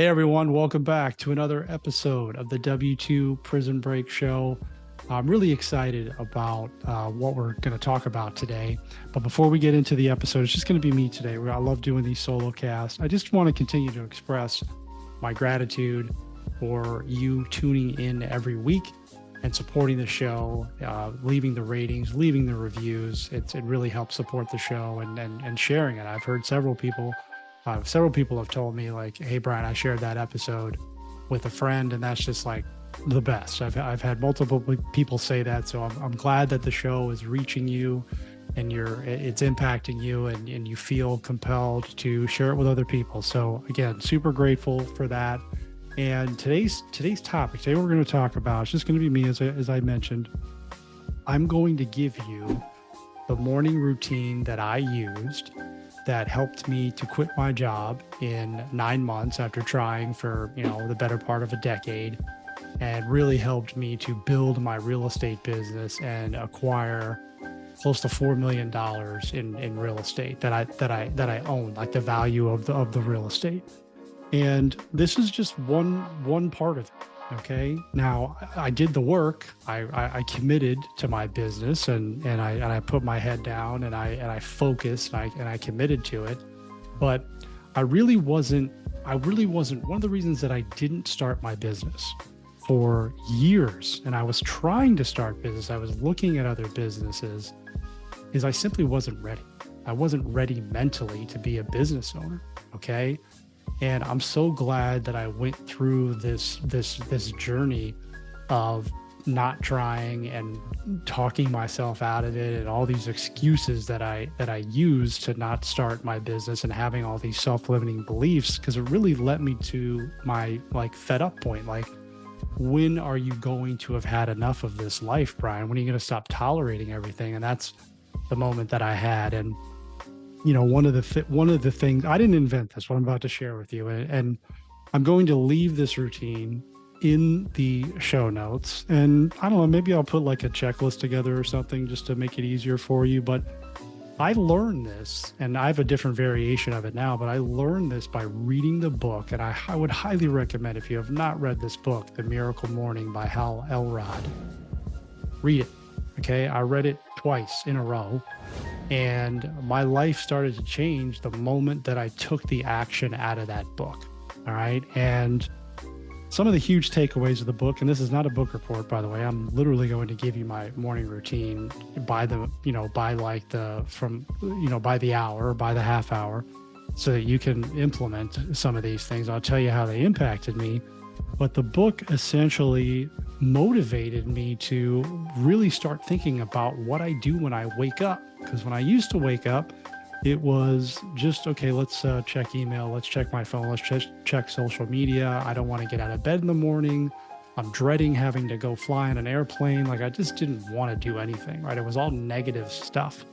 Hey everyone, welcome back to another episode of the W2 Prison Break Show. I'm really excited about what we're going to talk about today. But before we get into the episode, it's just going to be me today. I love doing these solo casts. I just want to continue to express my gratitude for you tuning in every week and supporting the show, leaving the ratings, leaving the reviews. It really helps support the show and sharing it. I've heard several people have told me like, "Hey Brian, I shared that episode with a friend," and that's just like the best. I've had multiple people say that, so I'm glad that the show is reaching you, and it's impacting you, and you feel compelled to share it with other people. So again, super grateful for that. And today's topic, today we're going to talk about, it's just going to be me, as I mentioned. I'm going to give you the morning routine that I used that helped me to quit my job in 9 months after trying for, the better part of a decade, and really helped me to build my real estate business and acquire close to $4 million in real estate that I own, like the value of the real estate. And this is just one part of it. Okay. Now I did the work. I committed to my business and I put my head down and I focused and I committed to it. But I really wasn't one of the reasons that I didn't start my business for years. And I was trying to start business. I was looking at other businesses is I simply wasn't ready. I wasn't ready mentally to be a business owner. Okay. And I'm so glad that I went through this journey of not trying and talking myself out of it and all these excuses that I used to not start my business and having all these self-limiting beliefs, because it really led me to my fed up point. Like, when are you going to have had enough of this life, Brian? When are you going to stop tolerating everything? And that's the moment that I had. And one of the things, I didn't invent this, what I'm about to share with you, and I'm going to leave this routine in the show notes. And I don't know, maybe I'll put like a checklist together or something just to make it easier for you. But I learned this, and I have a different variation of it now, but I learned this by reading the book. And I would highly recommend, if you have not read this book, The Miracle Morning by Hal Elrod, read it. Okay. I read it twice in a row. And my life started to change the moment that I took the action out of that book. All right. And some of the huge takeaways of the book, and this is not a book report, by the way, I'm literally going to give you my morning routine by the hour, or by the half hour, so that you can implement some of these things. I'll tell you how they impacted me. But the book essentially motivated me to really start thinking about what I do when I wake up. Because when I used to wake up, it was just, okay, let's check email, let's check my phone, let's check social media. I don't want to get out of bed in the morning. I'm dreading having to go fly in an airplane. Like, I just didn't want to do anything, right? It was all negative stuff.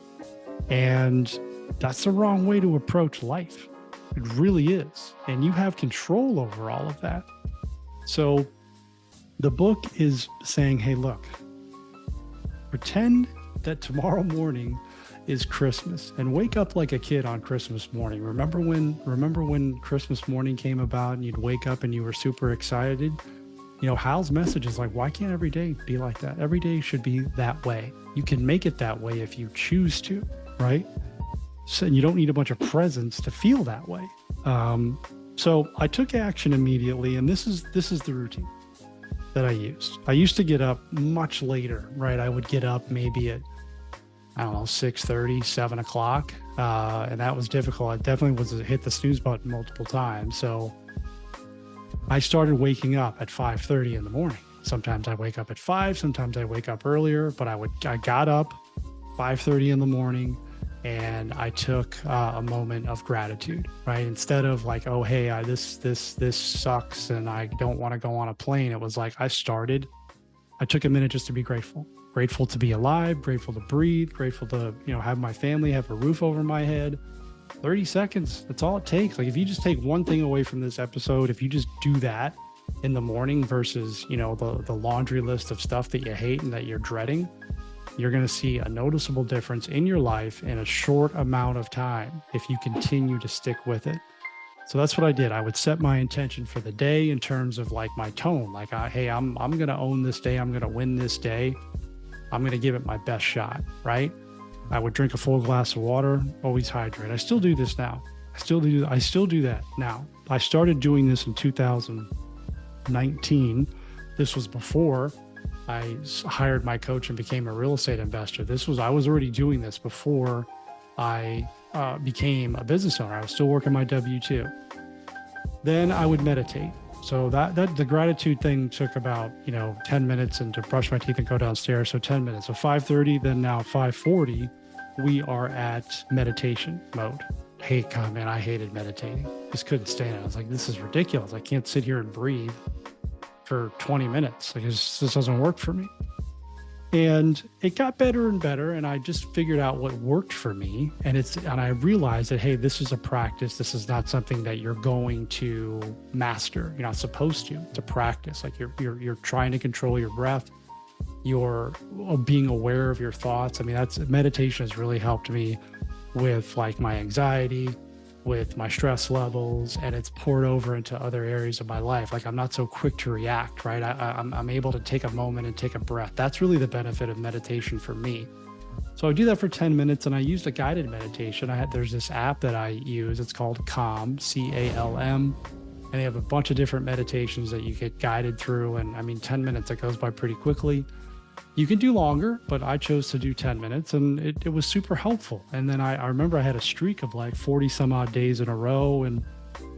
And that's the wrong way to approach life. It really is. And you have control over all of that. So the book is saying, hey, look, pretend that tomorrow morning is Christmas and wake up like a kid on Christmas morning. Remember when Christmas morning came about and you'd wake up and you were super excited? Hal's message is like, why can't every day be like that? Every day should be that way. You can make it that way if you choose to, right? So you don't need a bunch of presents to feel that way. So I took action immediately, and this is the routine that I used. I used to get up much later, right? I would get up maybe at, 6:30, 7 o'clock. And that was difficult. I definitely was hit the snooze button multiple times. So I started waking up at 5:30 in the morning. Sometimes I wake up at 5, sometimes I wake up earlier, but I got up 5:30 in the morning. And I took a moment of gratitude, right? Instead of like, oh, hey, this sucks and I don't want to go on a plane. It was like I took a minute just to be grateful to be alive, grateful to breathe, grateful to, have my family, have a roof over my head. 30 seconds. That's all it takes. Like, if you just take one thing away from this episode, if you just do that in the morning versus, the laundry list of stuff that you hate and that you're dreading, you're going to see a noticeable difference in your life in a short amount of time if you continue to stick with it. So that's what I did. I would set my intention for the day in terms of like my tone. Like, hey, I'm going to own this day. I'm going to win this day. I'm going to give it my best shot, right? I would drink a full glass of water, always hydrate. I still do this now. I still do that now. I started doing this in 2019. This was before I hired my coach and became a real estate investor. I was already doing this before I became a business owner. I was still working my W-2. Then I would meditate. So that the gratitude thing took about 10 minutes, and to brush my teeth and go downstairs. So 10 minutes. So 5:30, then now 5:40, we are at meditation mode. Hey, God, man, I hated meditating. Just couldn't stand it. I was like, this is ridiculous. I can't sit here and breathe for 20 minutes. Like, this doesn't work for me. And it got better and better. And I just figured out what worked for me. And I realized that, hey, this is a practice. This is not something that you're going to master. You're not supposed to. It's a practice. Like you're trying to control your breath. You're being aware of your thoughts. I mean, meditation has really helped me with like my anxiety, with my stress levels, and it's poured over into other areas of my life. Like I'm not so quick to react, right? I'm able to take a moment and take a breath. That's really the benefit of meditation for me. So I do that for 10 minutes, and I used a guided meditation. There's this app that I use. It's called Calm, C-A-L-M. And they have a bunch of different meditations that you get guided through. And I mean, 10 minutes, it goes by pretty quickly. You can do longer, but I chose to do 10 minutes, and it was super helpful. And then I remember I had a streak of like 40 some odd days in a row. And,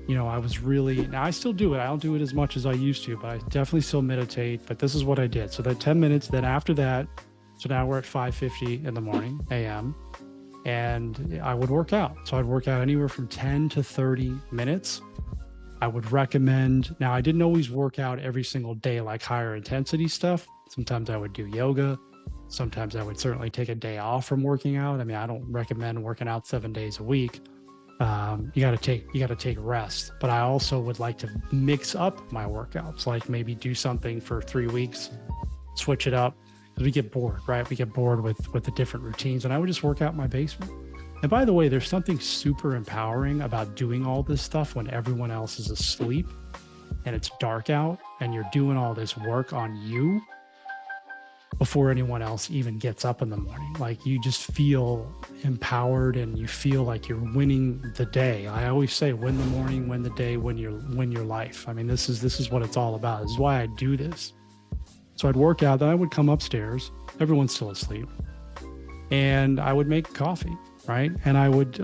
I was now I still do it. I don't do it as much as I used to, but I definitely still meditate. But this is what I did. So that 10 minutes, then after that, so now we're at 5:50 in the morning, AM, and I would work out. So I'd work out anywhere from 10 to 30 minutes. I would recommend, now I didn't always work out every single day, like higher intensity stuff. Sometimes I would do yoga. Sometimes I would certainly take a day off from working out. I mean, I don't recommend working out 7 days a week. You got to take rest, but I also would like to mix up my workouts, like maybe do something for 3 weeks, switch it up, because we get bored, right? We get bored with the different routines, and I would just work out in my basement. And by the way, there's something super empowering about doing all this stuff when everyone else is asleep and it's dark out, and you're doing all this work on you before anyone else even gets up in the morning. Like you just feel empowered, and you feel like you're winning the day. I always say, win the morning, win the day, win your life. I mean, this is what it's all about. This is why I do this. So I'd work out, then I would come upstairs. Everyone's still asleep. And I would make coffee, right? And I would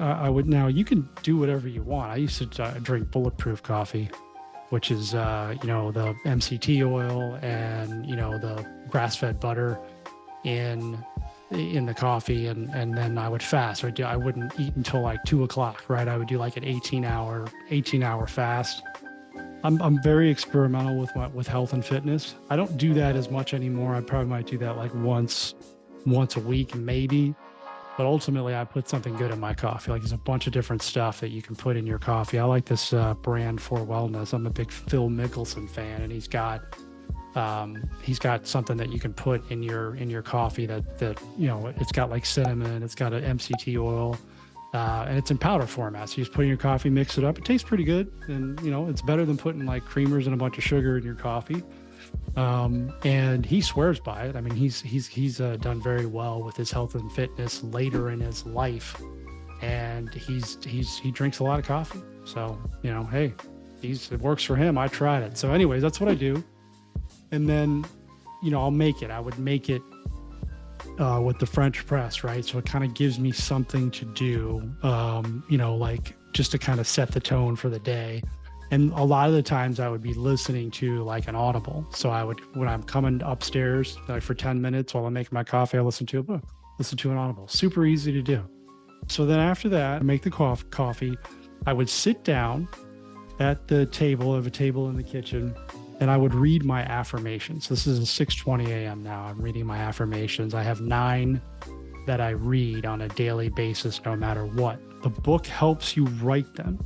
now you can do whatever you want. I used to drink Bulletproof coffee, which is, the MCT oil and, the grass-fed butter in the coffee. And then I would fast. I wouldn't eat until like 2:00, right? I would do like an 18-hour fast. I'm very experimental with health and fitness. I don't do that as much anymore. I probably might do that like once a week, maybe. But ultimately, I put something good in my coffee. Like there's a bunch of different stuff that you can put in your coffee. I like this brand For Wellness. I'm a big Phil Mickelson fan, and he's got something that you can put in your coffee that it's got like cinnamon, it's got an MCT oil, and it's in powder format. So you just put in your coffee, mix it up. It tastes pretty good, and it's better than putting like creamers and a bunch of sugar in your coffee. And he swears by it. I mean, he's done very well with his health and fitness later in his life, and he drinks a lot of coffee. So hey, it works for him. I tried it. So anyways, that's what I do. And then I'll make it. I would make it with the French press, right? So it kind of gives me something to do, like just to kind of set the tone for the day. And a lot of the times I would be listening to like an Audible. So when I'm coming upstairs, like for 10 minutes while I'm making my coffee, I listen to a book, listen to an Audible. Super easy to do. So then after that, I make the coffee. I would sit down at the table, of a table in the kitchen, and I would read my affirmations. This is 6:20 a.m. now. I'm reading my affirmations. I have 9 that I read on a daily basis, no matter what. The book helps you write them,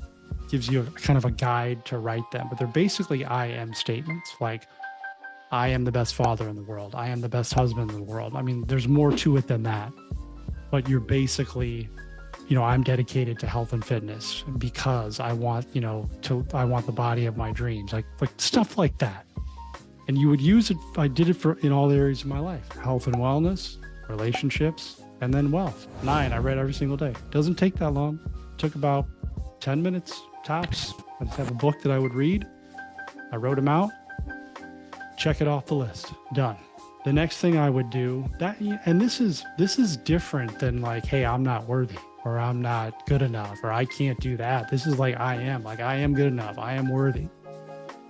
gives you kind of a guide to write them, but they're basically I am statements. Like, I am the best father in the world. I am the best husband in the world. I mean, there's more to it than that, but you're basically, I'm dedicated to health and fitness because I want, I want the body of my dreams, like stuff like that. And you would use it. I did it in all areas of my life: health and wellness, relationships, and then wealth. 9, I read every single day. Doesn't take that long. It took about 10 minutes tops. I just have a book that I would read. I wrote them out. Check it off the list. Done. The next thing I would do and this is different than like, hey, I'm not worthy, or I'm not good enough, or I can't do that. This is like, I am good enough. I am worthy.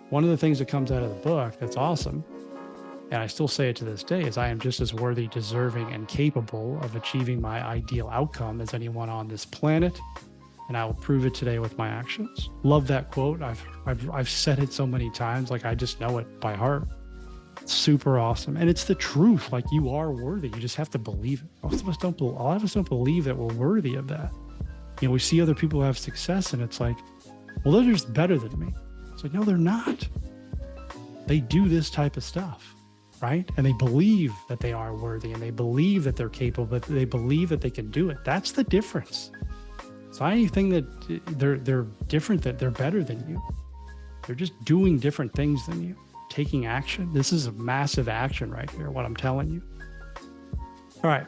One of the things that comes out of the book that's awesome, and I still say it to this day, is I am just as worthy, deserving, and capable of achieving my ideal outcome as anyone on this planet. And I will prove it today with my actions. Love that quote. I've said it so many times, like I just know it by heart. It's super awesome. And it's the truth. Like, you are worthy. You just have to believe it. A lot of us don't believe that we're worthy of that. We see other people who have success and it's like, well, they're just better than me. It's like, no, they're not. They do this type of stuff, right? And they believe that they are worthy, and they believe that they're capable, but they believe that they can do it. That's the difference. It's not anything that they're different, that they're better than you. They're just doing different things than you, taking action. This is a massive action right here, what I'm telling you. All right,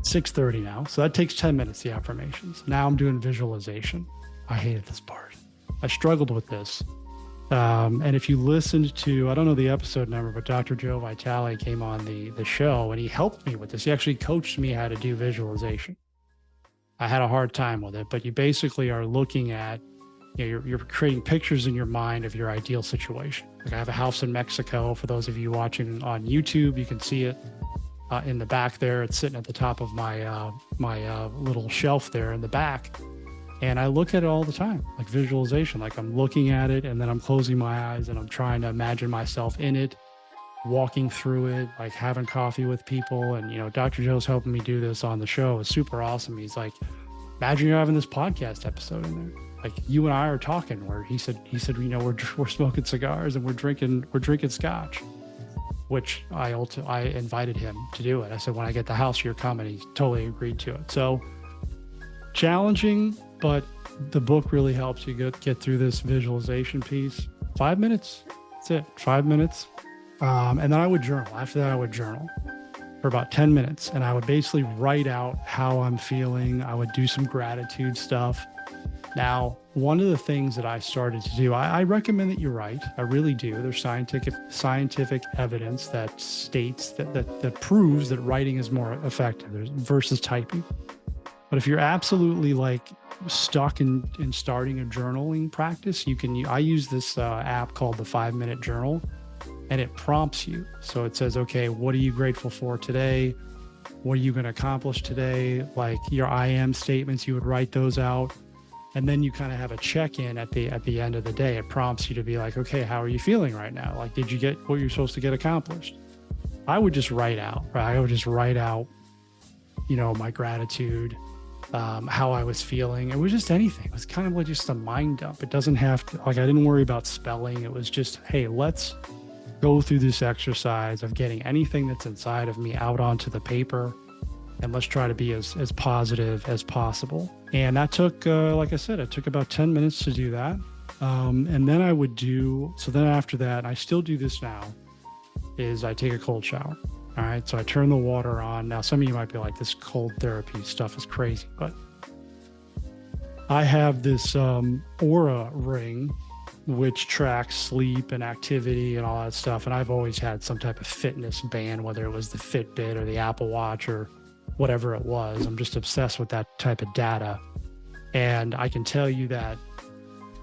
6:30 now. So that takes 10 minutes, the affirmations. Now I'm doing visualization. I hated this part. I struggled with this. And if you listened to, I don't know the episode number, but Dr. Joe Vitale came on the show and he helped me with this. He actually coached me how to do visualization. I had a hard time with it, but you basically are looking at, you're creating pictures in your mind of your ideal situation. Like, I have a house in Mexico. For those of you watching on YouTube, you can see it in the back there. It's sitting at the top of my little shelf there in the back. And I look at it all the time, like visualization, like I'm looking at it and then I'm closing my eyes and I'm trying to imagine myself in it, walking through it, like having coffee with people. And, Dr. Joe's helping me do this on the show. It's super awesome. He's like, imagine you're having this podcast episode in there. Like, you and I are talking, where he said, we're smoking cigars and we're drinking scotch, which I invited him to do it. I said, when I get the house, you're coming. He totally agreed to it. So challenging, but the book really helps you get through this visualization piece. 5 minutes. That's it. 5 minutes. And then I would journal. After that, I would journal for about 10 minutes. And I would basically write out how I'm feeling. I would do some gratitude stuff. Now, one of the things that I started to do, I recommend that you write. I really do. There's scientific evidence that states that proves that writing is more effective versus typing. But if you're absolutely like stuck in starting a journaling practice, I use this app called the 5 Minute Journal, and it prompts you. So it says, okay, what are you grateful for today? What are you going to accomplish today? Like your I am statements, you would write those out. And then you kind of have a check-in at the end of the day. It prompts you to be like, okay, how are you feeling right now? Like, did you get what you're supposed to get accomplished? I would just write out, right? I would just write out, my gratitude, how I was feeling. It was just anything. It was kind of like just a mind dump. It doesn't have to, like, I didn't worry about spelling. It was just, hey, let's go through this exercise of getting anything that's inside of me out onto the paper. And let's try to be as positive as possible. And that took, like I said, it took about 10 minutes to do that. And then I would then after that, I still do this now, is I take a cold shower. All right. So I turn the water on. Now, some of you might be like, this cold therapy stuff is crazy, but I have this Oura ring, which tracks sleep and activity and all that stuff. And I've always had some type of fitness band, whether it was the Fitbit or the Apple Watch or whatever it was. I'm just obsessed with that type of data. And I can tell you that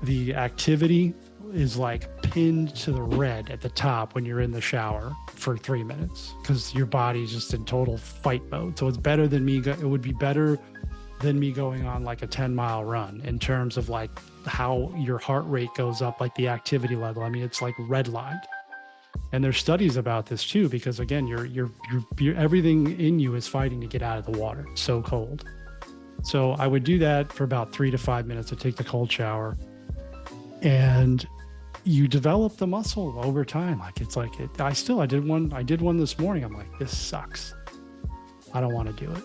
the activity is like pinned to the red at the top when you're in the shower for 3 minutes, because your body's just in total fight mode. So it's better than it would be better than me going on like a 10-mile run in terms of like how your heart rate goes up, like the activity level. I mean, it's like redlined. And there's studies about this too, because again, you're everything in you is fighting to get out of the water. It's so cold. So I would do that for about 3 to 5 minutes to take the cold shower, and you develop the muscle over time. Like it's like I did one this morning. I'm like, this sucks. I don't want to do it.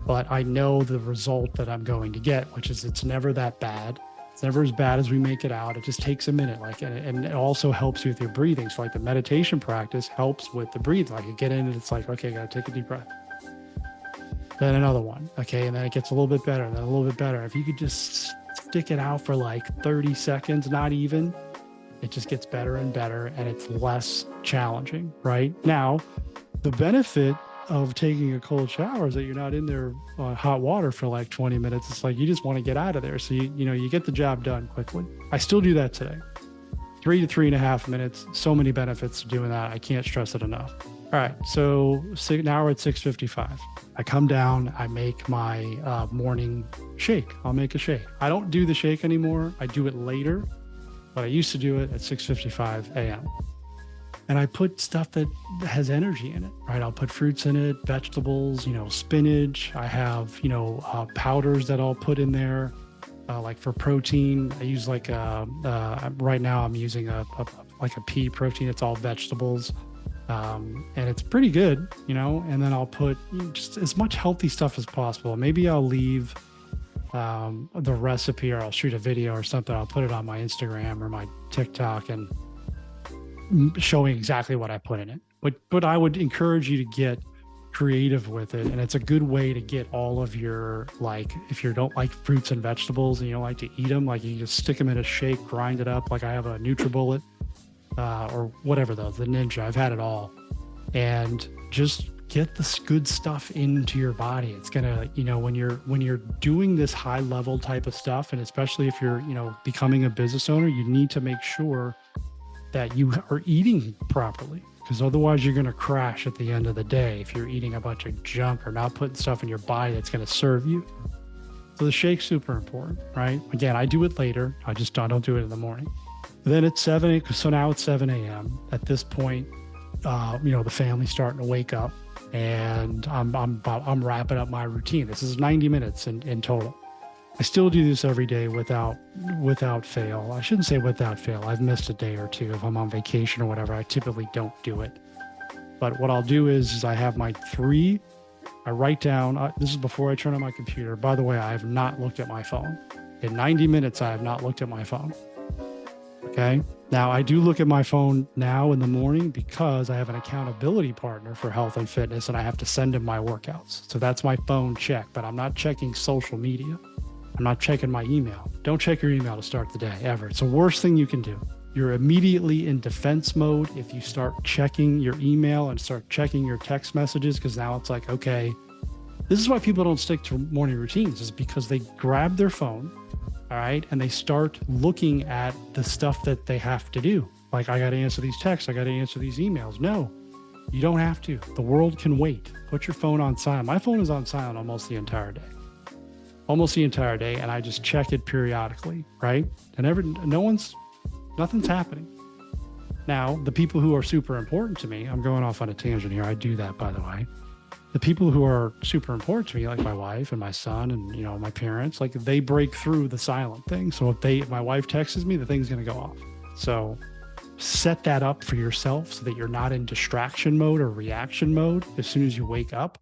but I know the result that I'm going to get, which is it's never that bad. It's never as bad as we make it out. It just takes a minute. And it also helps you with your breathing. So like the meditation practice helps with the breathing. Like you get in and it's like, okay, I got to take a deep breath. Then another one. Okay. And then it gets a little bit better and then a little bit better. If you could just stick it out for like 30 seconds, not even, it just gets better and better and it's less challenging, right? Now, the benefit of taking a cold shower is that you're not in there on hot water for like 20 minutes. It's like you just want to get out of there. So you get the job done quickly. I still do that today. 3 to 3.5 minutes. So many benefits to doing that. I can't stress it enough. All right. So now we're at 6:55. I come down, I make my morning shake. I'll make a shake. I don't do the shake anymore. I do it later, but I used to do it at 6:55 a.m. And I put stuff that has energy in it, right? I'll put fruits in it, vegetables, spinach. I have, powders that I'll put in there, like for protein. I use right now I'm using a pea protein. It's all vegetables. And it's pretty good, and then I'll put just as much healthy stuff as possible. Maybe I'll leave the recipe or I'll shoot a video or something. I'll put it on my Instagram or my TikTok and showing exactly what I put in it. But I would encourage you to get creative with it. And it's a good way to get all of your, like, if you don't like fruits and vegetables and you don't like to eat them, like you just stick them in a shake, grind it up. Like I have a NutriBullet or whatever the Ninja, I've had it all. And just get this good stuff into your body. It's gonna, when you're doing this high level type of stuff, and especially if you're, becoming a business owner, you need to make sure that you are eating properly, because otherwise you're going to crash at the end of the day if you're eating a bunch of junk or not putting stuff in your body that's going to serve you. So the shake's super important, right? Again, I do it later. I don't do it in the morning. Then it's 7, so now it's 7 a.m. At this point, the family's starting to wake up, and I'm wrapping up my routine. This is 90 minutes in total. I still do this every day without fail. I shouldn't say without fail. I've missed a day or two. If I'm on vacation or whatever, I typically don't do it. But what I'll do is I have my 3, I write down, this is before I turn on my computer. By the way, I have not looked at my phone. In 90 minutes, I have not looked at my phone. Okay. Now I do look at my phone now in the morning because I have an accountability partner for health and fitness and I have to send him my workouts. So that's my phone check, but I'm not checking social media. I'm not checking my email. Don't check your email to start the day ever. It's the worst thing you can do. You're immediately in defense mode if you start checking your email and start checking your text messages, because now it's like, okay, this is why people don't stick to morning routines, is because they grab their phone, all right, and they start looking at the stuff that they have to do. Like, I got to answer these texts. I got to answer these emails. No, you don't have to. The world can wait. Put your phone on silent. My phone is on silent almost the entire day. And I just check it periodically, right? And nothing's happening. Now, the people who are super important to me, I'm going off on a tangent here. I do that, by the way. The people who are super important to me, like my wife and my son and, my parents, like they break through the silent thing. So if my wife texts me, the thing's going to go off. So set that up for yourself so that you're not in distraction mode or reaction mode as soon as you wake up.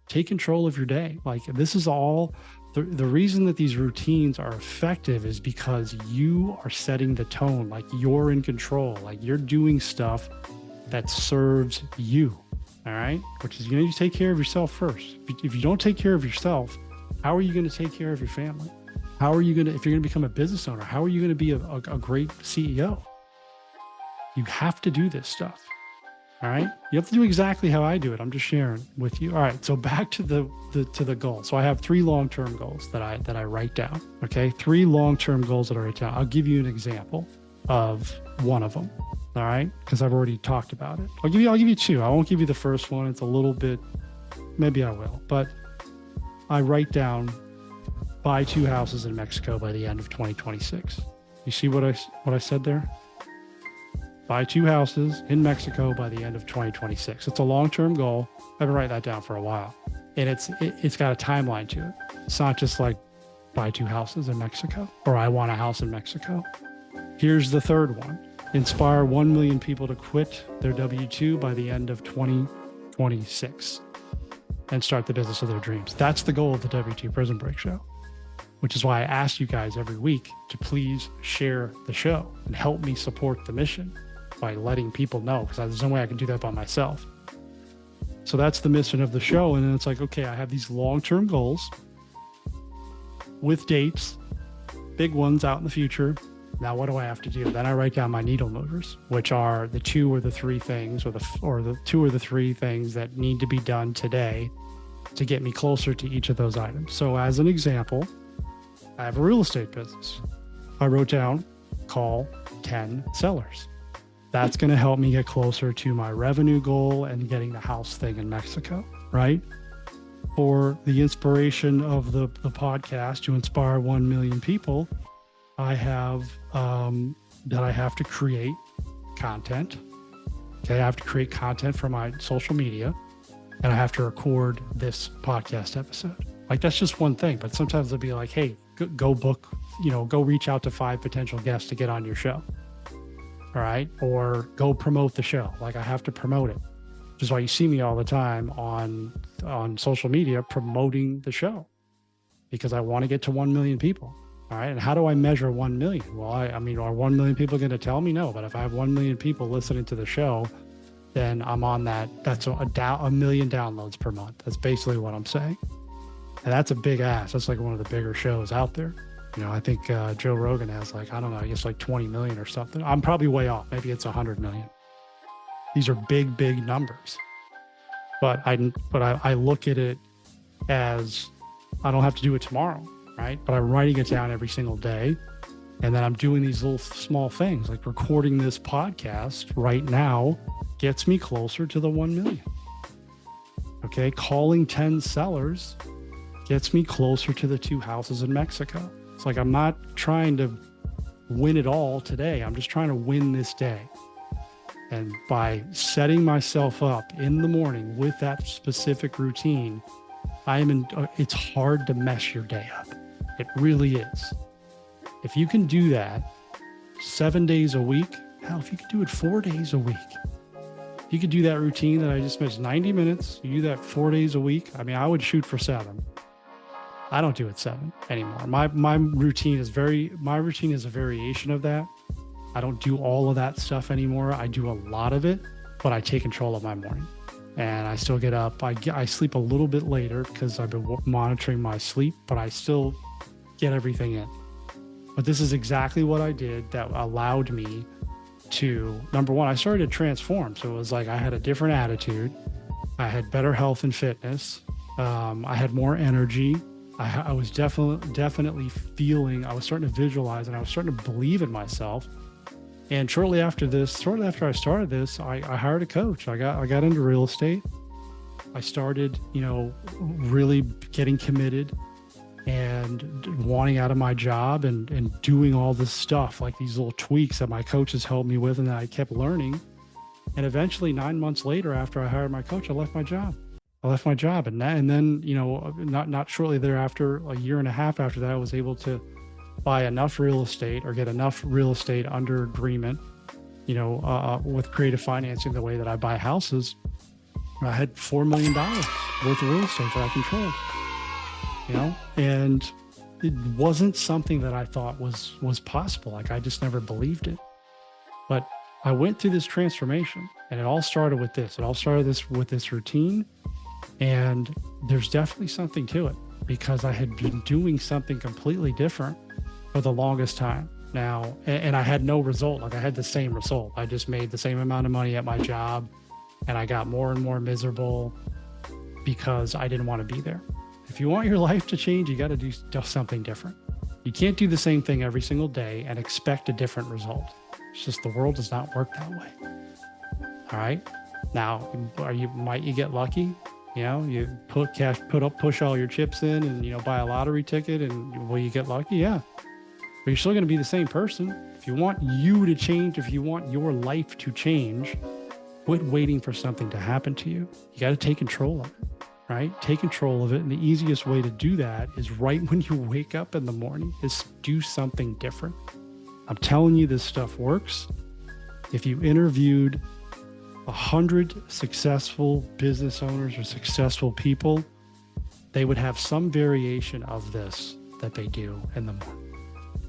Take control of your day. Like, this is all... The reason that these routines are effective is because you are setting the tone, like you're in control, like you're doing stuff that serves you, all right? Which is, you need to take care of yourself first. If you don't take care of yourself, how are you going to take care of your family? How are you going to, if you're going to become a business owner, how are you going to be a great CEO? You have to do this stuff. All right. You have to do exactly how I do it. I'm just sharing with you. All right. So back to the goal. So I have 3 long-term goals that I write down. Okay. 3 long-term goals that I write down. I'll give you an example of one of them. All right. Because I've already talked about it. I'll give you 2. I won't give you the first one. It's a little bit, maybe I will, but I write down buy 2 houses in Mexico by the end of 2026. You see what I said there? Buy 2 houses in Mexico by the end of 2026. It's a long-term goal. I've been writing that down for a while. And it's got a timeline to it. It's not just like buy 2 houses in Mexico or I want a house in Mexico. Here's the third one. Inspire 1 million people to quit their W-2 by the end of 2026. and start the business of their dreams. That's the goal of the W2 Prison Break Show, which is why I ask you guys every week to please share the show and help me support the mission by letting people know, because there's no way I can do that by myself. So that's the mission of the show. And then it's like, okay, I have these long-term goals with dates, big ones out in the future. Now, what do I have to do? Then I write down my needle movers, which are the 2 or the 3 things, or the 2 or the 3 things that need to be done today to get me closer to each of those items. So as an example, I have a real estate business. I wrote down, call 10 sellers. That's going to help me get closer to my revenue goal and getting the house thing in Mexico, right? For the inspiration of the podcast to inspire 1 million people, I have that I have to create content. Okay, I have to create content for my social media, and I have to record this podcast episode. Like, that's just one thing, but sometimes they'll be like, hey, go book, go reach out to 5 potential guests to get on your show. All right. Or go promote the show. Like, I have to promote it, which is why you see me all the time on social media promoting the show, because I want to get to 1 million people. All right. And how do I measure 1 million? Well, I mean, are 1 million people going to tell me? No. But if I have 1 million people listening to the show, then I'm on that. That's a million downloads per month. That's basically what I'm saying. And that's a big ask. That's like one of the bigger shows out there. I think Joe Rogan has like 20 million or something. I'm probably way off. Maybe it's 100 million. These are big, big numbers. But I look at it as I don't have to do it tomorrow, right? But I'm writing it down every single day. And then I'm doing these little small things, like recording this podcast right now gets me closer to the 1 million. Okay, calling 10 sellers gets me closer to the 2 houses in Mexico. It's like, I'm not trying to win it all today. I'm just trying to win this day. And by setting myself up in the morning with that specific routine, it's hard to mess your day up. It really is. If you can do that 7 days a week, hell, if you could do it 4 days a week, if you could do that routine that I just mentioned, 90 minutes, you do that 4 days a week. I mean, I would shoot for 7. I don't do it 7 anymore. My routine is a variation of that. I don't do all of that stuff anymore. I do a lot of it, but I take control of my morning, and I still get up. I sleep a little bit later because I've been monitoring my sleep, but I still get everything in. But this is exactly what I did that allowed me to, number one, I started to transform. So it was like I had a different attitude. I had better health and fitness. I had more energy. I was definitely feeling, I was starting to visualize, and I was starting to believe in myself. And shortly after I started this, I hired a coach. I got into real estate. I started, really getting committed and wanting out of my job and doing all this stuff, like these little tweaks that my coaches helped me with and that I kept learning. And eventually 9 months later, after I hired my coach, I left my job. And then, not shortly thereafter, a year and a half after that, I was able to buy enough real estate or get enough real estate under agreement, with creative financing, the way that I buy houses. I had $4 million worth of real estate that I controlled, and it wasn't something that I thought was possible. Like, I just never believed it. But I went through this transformation, and it all started with this. It all started with this routine. And there's definitely something to it, because I had been doing something completely different for the longest time now. And I had no result. Like, I had the same result. I just made the same amount of money at my job, and I got more and more miserable because I didn't want to be there. If you want your life to change, you got to do something different. You can't do the same thing every single day and expect a different result. It's just, the world does not work that way. All right. Now, might you get lucky? You push all your chips in and, buy a lottery ticket, and will you get lucky? Yeah. But you're still going to be the same person. If you want you to change, if you want your life to change, quit waiting for something to happen to you. You got to take control of it, right? Take control of it. And the easiest way to do that is right when you wake up in the morning, is do something different. I'm telling you, this stuff works. If you interviewed 100 successful business owners or successful people, they would have some variation of this that they do in the morning.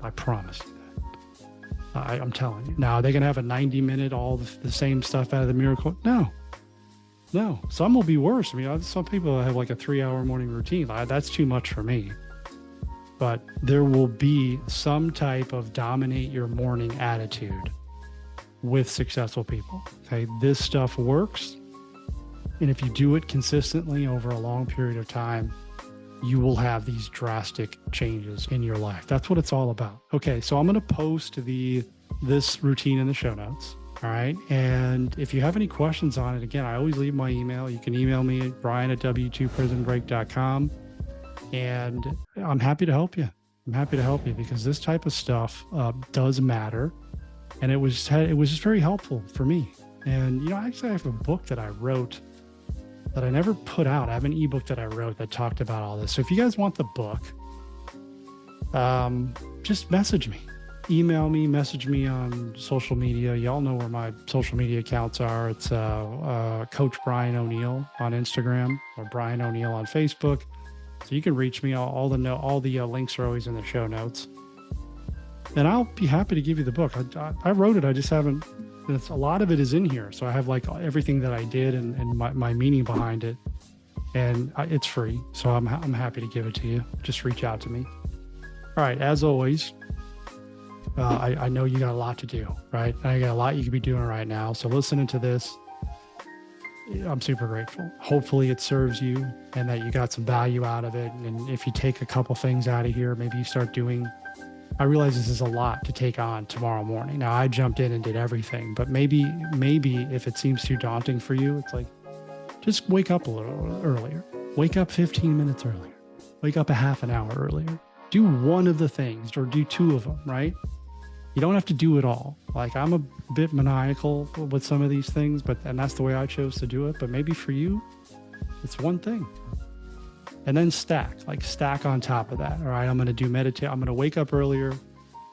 I promise you that. I'm telling you. Now, are they going to have a 90-minute, all the same stuff out of the miracle? No. Some will be worse. I mean, some people have like a 3-hour morning routine. That's too much for me. But there will be some type of dominate your morning attitude with successful people. Okay, this stuff works. And if you do it consistently over a long period of time, you will have these drastic changes in your life. That's what it's all about. Okay, so I'm going to post this routine in the show notes. All right. And if you have any questions on it, again, I always leave my email. You can email me at brian@w2prisonbreak.com. And I'm happy to help you. I'm happy to help you because this type of stuff does matter. And it was just very helpful for me. And, actually I have a book that I wrote that I never put out. I have an ebook that I wrote that talked about all this. So if you guys want the book, just message me, email me, message me on social media. Y'all know where my social media accounts are. It's Coach Brian O'Neill on Instagram or Brian O'Neill on Facebook. So you can reach me. All the links are always in the show notes. And I'll be happy to give you the book. I wrote it. I just haven't. A lot of it is in here. So I have like everything that I did and my meaning behind it. And it's free. So I'm happy to give it to you. Just reach out to me. All right. As always, I know you got a lot to do, right? I got a lot you could be doing right now. So listening to this, I'm super grateful. Hopefully it serves you and that you got some value out of it. And if you take a couple things out of here, maybe you start doing. I realize this is a lot to take on tomorrow morning. Now I jumped in and did everything, but maybe if it seems too daunting for you, it's like, just wake up a little earlier. Wake up 15 minutes earlier. Wake up a half an hour earlier. Do one of the things or do two of them, right? You don't have to do it all. Like I'm a bit maniacal with some of these things, and that's the way I chose to do it. But maybe for you, it's one thing. And then stack on top of that. All right, I'm going to do meditate. I'm going to wake up earlier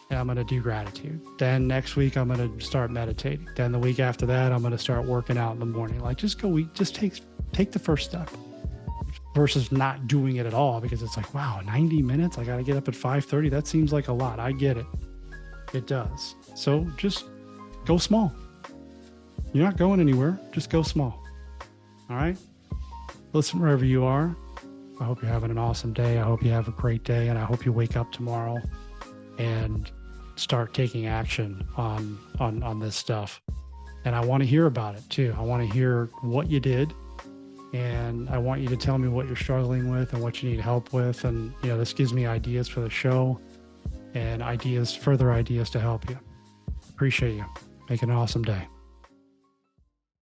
and I'm going to do gratitude. Then next week, I'm going to start meditating. Then the week after that, I'm going to start working out in the morning. Like just take the first step versus not doing it at all because it's like, wow, 90 minutes. I got to get up at 5:30. That seems like a lot. I get it. It does. So just go small. You're not going anywhere. Just go small. All right. Listen, wherever you are. I hope you're having an awesome day. I hope you have a great day. And I hope you wake up tomorrow and start taking action on this stuff. And I want to hear about it too. I want to hear what you did. And I want you to tell me what you're struggling with and what you need help with. And, this gives me ideas for the show and further ideas to help you. Appreciate you. Make it an awesome day.